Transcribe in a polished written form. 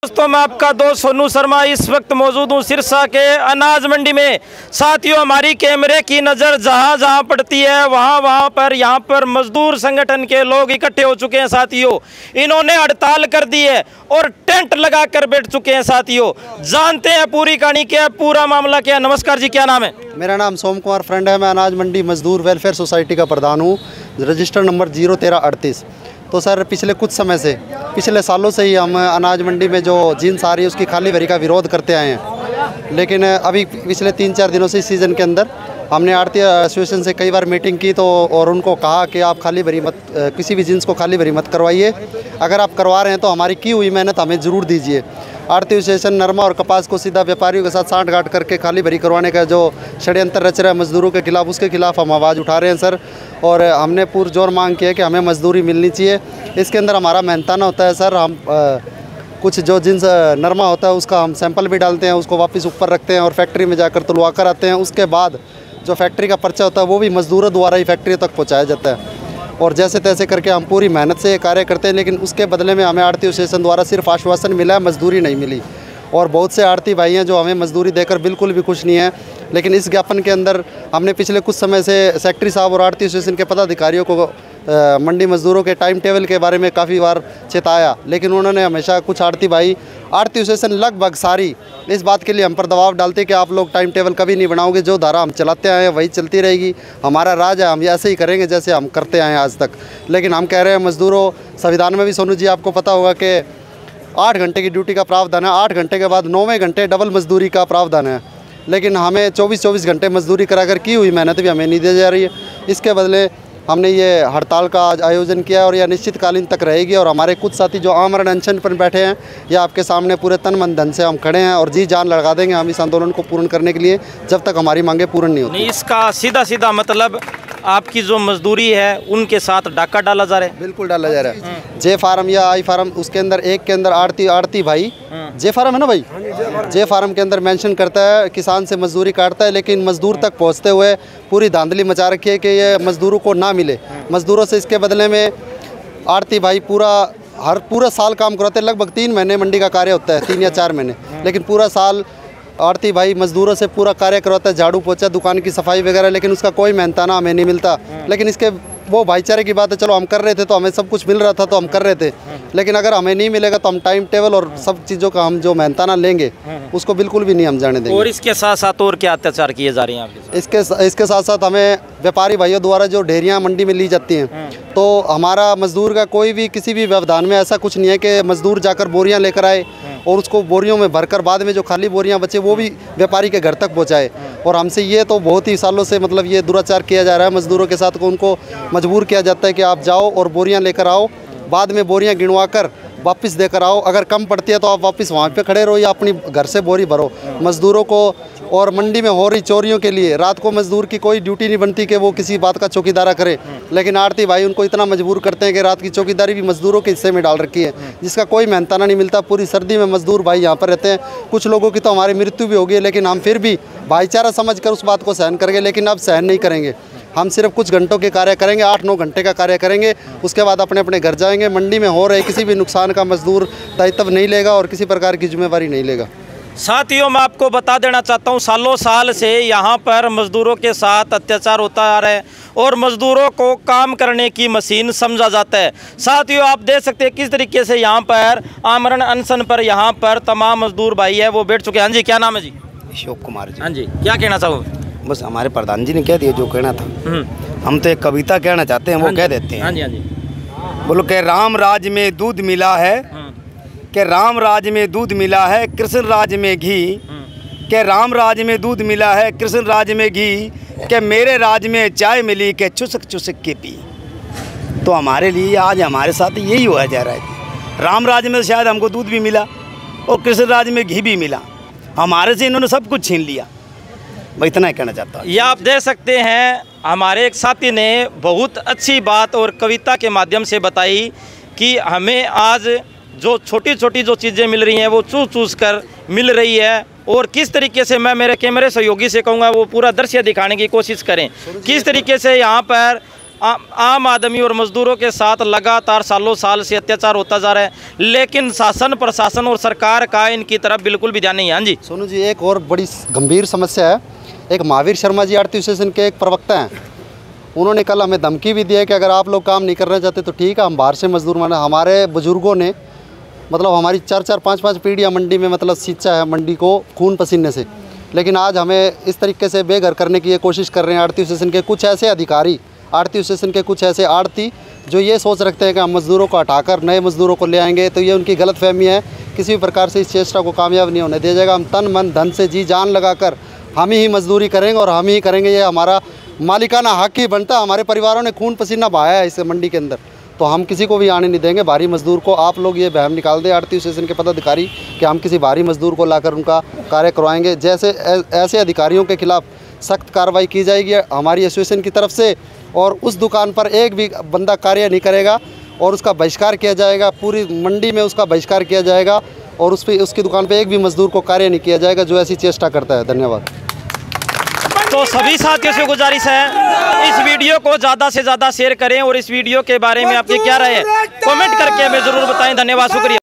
दोस्तों मैं आपका दोस्त सोनू शर्मा इस वक्त मौजूद हूँ सिरसा के अनाज मंडी में। साथियों, हमारी कैमरे की नज़र जहाँ जहाँ पड़ती है वहाँ पर यहाँ पर मजदूर संगठन के लोग इकट्ठे हो चुके हैं। साथियों, इन्होंने हड़ताल कर दी है और टेंट लगा कर बैठ चुके हैं। साथियों, जानते हैं पूरी कहानी क्या है, पूरा मामला क्या है। नमस्कार जी, क्या नाम है? मेरा नाम सोम कुमार फ्रेंड है। मैं अनाज मंडी मजदूर वेलफेयर सोसाइटी का प्रधान हूँ, रजिस्टर नंबर 01338। तो सर, पिछले सालों से ही हम अनाज मंडी में जो जीन्स आ रही है उसकी खाली भरी का विरोध करते आए हैं। लेकिन अभी पिछले 3-4 दिनों से इस सीज़न के अंदर हमने आढ़ती एसोसिएशन से कई बार मीटिंग की तो और उनको कहा कि आप खाली भरी मत, किसी भी जीन्स को खाली भरी मत करवाइए। अगर आप करवा रहे हैं तो हमारी की हुई मेहनत हमें ज़रूर दीजिए। आढ़ती एसोसिएशन नरमा और कपास को सीधा व्यापारियों के साथ सांठ-गांठ करके खाली भरी करवाने का जो षड्यंत्र रच रहा है मजदूरों के खिलाफ, उसके खिलाफ हम आवाज़ उठा रहे हैं सर। और हमने पुरजोर मांग की है कि हमें मजदूरी मिलनी चाहिए। इसके अंदर हमारा मेहनताना होता है सर। हम कुछ जो जींस नरमा होता है उसका हम सैंपल भी डालते हैं, उसको वापस ऊपर रखते हैं और फैक्ट्री में जाकर तुलवा कर आते हैं। उसके बाद जो फैक्ट्री का पर्चा होता है वो भी मजदूरों द्वारा ही फैक्ट्री तक पहुँचाया जाता है। और जैसे तैसे करके हम पूरी मेहनत से ये कार्य करते हैं, लेकिन उसके बदले में हमें आढ़ती एसोसिएशन द्वारा सिर्फ आश्वासन मिला है, मजदूरी नहीं मिली। और बहुत से आढ़ती भाई हैं जो हमें मजदूरी देकर बिल्कुल भी खुश नहीं है। लेकिन इस ज्ञापन के अंदर हमने पिछले कुछ समय से सेक्रेटरी साहब और आढ़ती एसोसिएशन के पदाधिकारियों को मंडी मजदूरों के टाइम टेबल के बारे में काफ़ी बार चेताया, लेकिन उन्होंने हमेशा कुछ आढ़ती भाई, आढ़ती एसोसिएशन लगभग सारी इस बात के लिए हम पर दबाव डालते कि आप लोग टाइम टेबल कभी नहीं बनाओगे, जो धारा हम चलाते आए हैं वही चलती रहेगी, हमारा राज है, हम ऐसे ही करेंगे जैसे हम करते आए हैं आज तक। लेकिन हम कह रहे हैं मजदूरों, संविधान में भी सोनू जी आपको पता होगा कि 8 घंटे की ड्यूटी का प्रावधान है, 8 घंटे के बाद 9वें घंटे डबल मजदूरी का प्रावधान है। लेकिन हमें 24-24 घंटे मजदूरी कराकर की हुई मेहनत भी हमें नहीं दी जा रही है। इसके बदले हमने ये हड़ताल का आज आयोजन किया है और यह निश्चितकालीन तक रहेगी। और हमारे कुछ साथी जो आमरण अनशन पर बैठे हैं, या आपके सामने पूरे तन मन धन से हम खड़े हैं और जी जान लगा देंगे हम इस आंदोलन को पूर्ण करने के लिए, जब तक हमारी मांगे पूर्ण नहीं होती। इसका सीधा मतलब आपकी जो मजदूरी है उनके साथ डाका डाला जा रहा है? बिल्कुल डाला जा रहा है। जे फार्म या आई फार्म, उसके अंदर एक के अंदर आढ़ती भाई, जे फार्म है ना भाई, जे फार्म के अंदर मेंशन करता है किसान से मजदूरी काटता है, लेकिन मजदूर तक पहुंचते हुए पूरी धांधली मचा रखी है कि ये मजदूरों को ना मिले। मजदूरों से इसके बदले में आढ़ती भाई पूरा साल काम कराते हैं। लगभग 3 महीने मंडी का कार्य होता है, 3 या 4 महीने, लेकिन पूरा साल आढ़ती भाई मजदूरों से पूरा कार्य करवाता है, झाड़ू पोछा, दुकान की सफाई वगैरह, लेकिन उसका कोई मेहनताना हमें नहीं मिलता। लेकिन इसके वो भाईचारे की बात है, चलो हम कर रहे थे तो हमें सब कुछ मिल रहा था तो हम कर रहे थे, लेकिन अगर हमें नहीं मिलेगा तो हम टाइम टेबल और सब चीज़ों का हम जो मेहनताना लेंगे उसको बिल्कुल भी नहीं हम जाने देंगे। और इसके साथ साथ और क्या अत्याचार किए जा रहे हैं आपके? इसके साथ साथ हमें व्यापारी भाइयों द्वारा जो ढेरियाँ मंडी में ली जाती हैं, तो हमारा मजदूर का कोई भी किसी भी व्यवधान में ऐसा कुछ नहीं है कि मजदूर जाकर बोरियाँ लेकर आए और उसको बोरियों में भरकर बाद में जो खाली बोरियां बचे वो भी व्यापारी के घर तक पहुंचाए। और हमसे ये तो बहुत ही सालों से मतलब ये दुराचार किया जा रहा है मजदूरों के साथ, को उनको मजबूर किया जाता है कि आप जाओ और बोरियां लेकर आओ, बाद में बोरियां गिनवा कर वापस देकर आओ, अगर कम पड़ती है तो आप वापस वहाँ पे खड़े रहो या अपनी घर से बोरी भरो। मजदूरों को और मंडी में हो रही चोरियों के लिए रात को मजदूर की कोई ड्यूटी नहीं बनती कि वो किसी बात का चौकीदारा करे, लेकिन आढ़ती भाई उनको इतना मजबूर करते हैं कि रात की चौकीदारी भी मजदूरों के हिस्से में डाल रखी है, जिसका कोई मेहनताना नहीं मिलता। पूरी सर्दी में मजदूर भाई यहाँ पर रहते हैं। कुछ लोगों की तो हमारी मृत्यु भी होगी, लेकिन हम फिर भी भाईचारा समझ कर उस बात को सहन करेंगे। लेकिन अब सहन नहीं करेंगे, हम सिर्फ कुछ घंटों के कार्य करेंगे, 8-9 घंटे का कार्य करेंगे, उसके बाद अपने अपने घर जाएंगे। मंडी में हो रहे किसी भी नुकसान का मजदूर दायित्व नहीं लेगा और किसी प्रकार की जिम्मेवारी नहीं लेगा। साथियों, मैं आपको बता देना चाहता हूँ, सालों साल से यहाँ पर मजदूरों के साथ अत्याचार होता आ रहा है और मजदूरों को काम करने की मशीन समझा जाता है। साथियों, आप देख सकते हैं किस तरीके से यहाँ पर आमरण अनशन पर यहाँ पर तमाम मजदूर भाई है वो बैठ चुके हैं। हाँ जी, क्या नाम है जी? अशोक कुमार जी। हाँ जी, क्या कहना चाहो? बस हमारे प्रधान जी ने कह दिया जो कहना था। हम तो एक कविता कहना चाहते हैं, वो कह देते हैं। हाँ जी, हाँ जी। बोलो कि राम राज में दूध मिला है, कि राम राज में दूध मिला है, कृष्ण राज में घी, कि राम राज में दूध मिला है, कृष्ण राज में घी, कि मेरे राज में चाय मिली कि चुसक चुसक के पी। तो हमारे लिए आज हमारे साथ यही हुआ जा रहा है। राम राज में शायद हमको दूध भी मिला और कृष्ण राज में घी भी मिला, हमारे से इन्होंने सब कुछ छीन लिया। मैं इतना ही कहना चाहता हूँ। ये आप देख सकते हैं, हमारे एक साथी ने बहुत अच्छी बात और कविता के माध्यम से बताई कि हमें आज जो छोटी छोटी जो चीज़ें मिल रही हैं वो चूस कर मिल रही है, और किस तरीके से मैं मेरे कैमरे सहयोगी से कहूँगा वो पूरा दृश्य दिखाने की कोशिश करें, किस तरीके से यहाँ पर आम आदमी और मजदूरों के साथ लगातार सालों साल से अत्याचार होता जा रहा है, लेकिन शासन प्रशासन और सरकार का इनकी तरफ बिल्कुल भी ध्यान नहीं है। हाँ जी सोनू जी, एक और बड़ी गंभीर समस्या है। एक महावीर शर्मा जी आरती एसोसिएशन के एक प्रवक्ता हैं, उन्होंने कल हमें धमकी भी दी है कि अगर आप लोग काम नहीं करना चाहते तो ठीक है, हम बाहर से मजदूर माने। हमारे बुजुर्गों ने मतलब हमारी 4-4, 5-5 पीढ़ियाँ मंडी में मतलब सींचा है मंडी को खून पसीने से, लेकिन आज हमें इस तरीके से बेघर करने की ये कोशिश कर रहे हैं आड़ती एसोसिएशन के कुछ ऐसे अधिकारी, आड़ती एसोसिएशन के कुछ ऐसे आड़ती जो ये सोच रखते हैं कि हम मज़दूरों को हटाकर नए मज़दूरों को ले आएंगे। तो ये उनकी गलतफहमी है। किसी भी प्रकार से इस चेष्टा को कामयाब नहीं होने दिया जाएगा। हम तन मन धन से जी जान लगाकर हम ही मजदूरी करेंगे और हम ही करेंगे। ये हमारा मालिकाना हक ही बनता है। हमारे परिवारों ने खून पसीना बहाया है इस मंडी के अंदर, तो हम किसी को भी आने नहीं देंगे भारी मजदूर को। आप लोग ये बहम निकाल दें आड़ती एसोसिएशन के पदाधिकारी कि हम किसी भारी मजदूर को लाकर उनका कार्य करवाएंगे। जैसे ऐसे अधिकारियों के खिलाफ सख्त कार्रवाई की जाएगी हमारी एसोसिएशन की तरफ से, और उस दुकान पर एक भी बंदा कार्य नहीं करेगा और उसका बहिष्कार किया जाएगा। पूरी मंडी में उसका बहिष्कार किया जाएगा और उसकी दुकान पर एक भी मजदूर को कार्य नहीं किया जाएगा जो ऐसी चेष्टा करता है। धन्यवाद। तो सभी साथियों से गुजारिश है, इस वीडियो को ज़्यादा से ज़्यादा शेयर करें और इस वीडियो के बारे में आपकी क्या राय है कमेंट करके हमें ज़रूर बताएं। धन्यवाद, शुक्रिया।